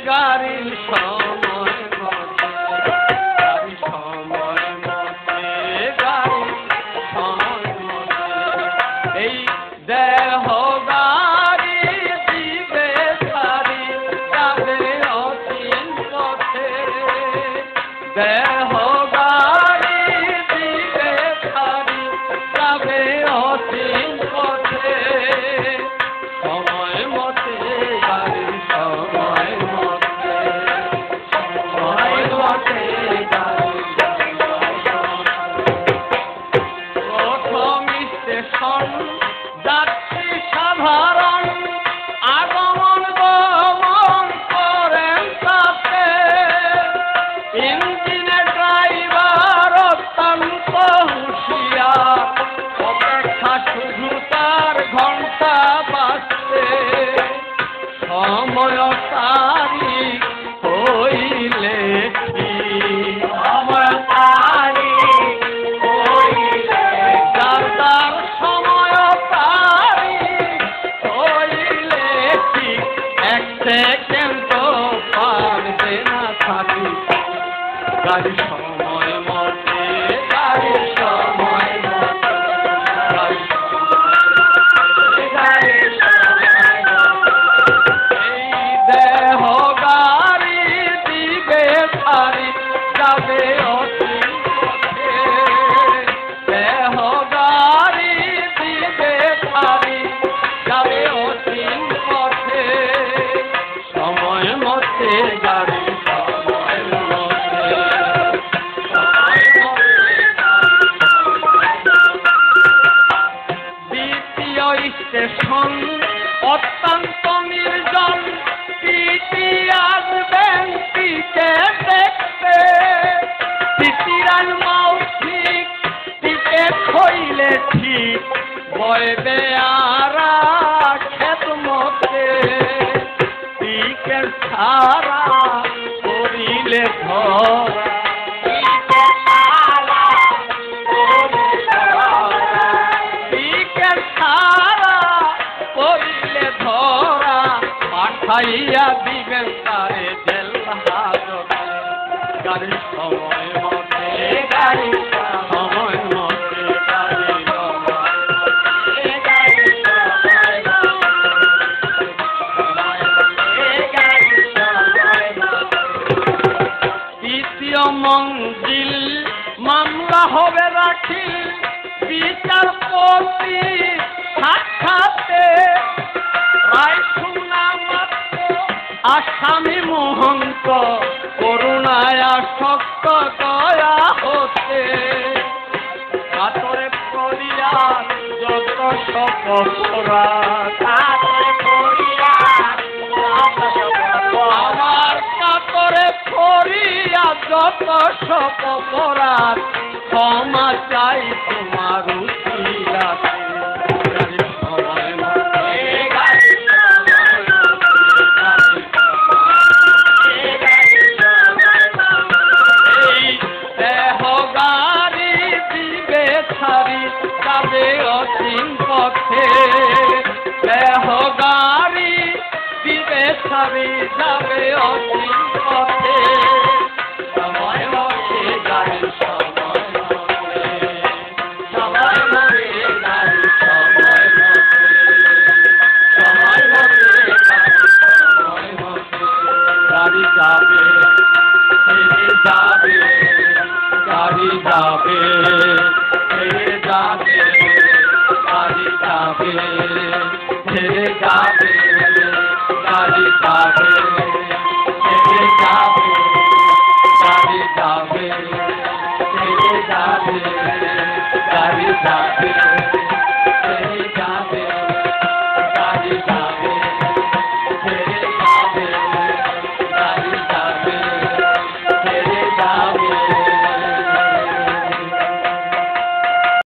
গাড়ির সময় মতে গাড়ি সময় মতে গাড়ি সময় মতে এই দেহ গাড়ি দিবে ছাড়ি যাবে অচিন পথে দেহ গাড়ি দিবে ছাড়ি যাবে অচিন পথে সময় মতে গাড়ি সময় মতে সময় মতে গাড়ি প্রথম স্টেশন যাত্রী সাধারণ আগমন গমন করেন তাতে ইঞ্জিনে ড্রাইভার অত্যন্ত হুঁশিয়ার অপেক্ষা শুধু তার ঘন্টা বাজতে সময় তারিখ হইলে সময় তারিখ হইলে যার তার সময় তারিখ হইলে ঠিক এক সেকেন্ড পারবে না থাকি গাড়ি সময় মতে গাড়ি সময় মতে গাড়ি এই দেহ গাড়ি দিবে ছাড়ি যাবে অচিন পথে দেহ গাড়ি দিবে ছাড়ি যাবে অচিন পথে সময় মতে গাড়ি সময় মতে সময় মতে দ্বিতীয় স্টেশন অত্যন্ত নির্জন টিটি আসবেন টিকে দেখতে টিটিরান মৌখিক টিকে হইলে ঠিক বয়বে আরা খেত মতে টিকের ছাড়া করিলে ধরা টিকের ছাড়া করিলে ধরা টিকের ছাড়া করিলে ধরা পাঠাইয়া দিবেন তারে জেল হাজতে গাড়ি সময় মতে গাড়ি সময় মতে গাড়ি সময় মতে গাড়ি সময় গাড়ি সময় তৃতীয় মঞ্জিল মামলা হবে রাখি বিচারপতি সাক্ষাতে রায় শুনা মাত্র আসামি মহন্ত করুণায় আসক্ত দয়া হতে কাতরে করিয়া যত সপরা কাতরে করিয়া আমার কাতরে করিয়া যত সপরা ক্ষমা চাই তোমার উচিলাতে গাড়ি সময় মতে গাড়ি সময় মতে গাড়ি সময় মতে এই দেহ গাড়ি দিবে ছাড়ি যাবে অচিন পথে দেহ গাড়ি দিবে ছাড়ি যাবে অচিন পথে সময় মতে গাড়ি সময় মতে সময় মতে গাড়ি সময় মতে সময় মতে গাড়ি সময় মতে গাড়ি যাবে ছেড়ে যাবে গাড়ি যাবে ছেড়ে যাবে গাড়ি যাবে ছেড়ে যাবে গাড়ি যাবে ছেড়ে যাবে গাড়ি যাবে ছেড়ে যাবে গাড়ি যাবে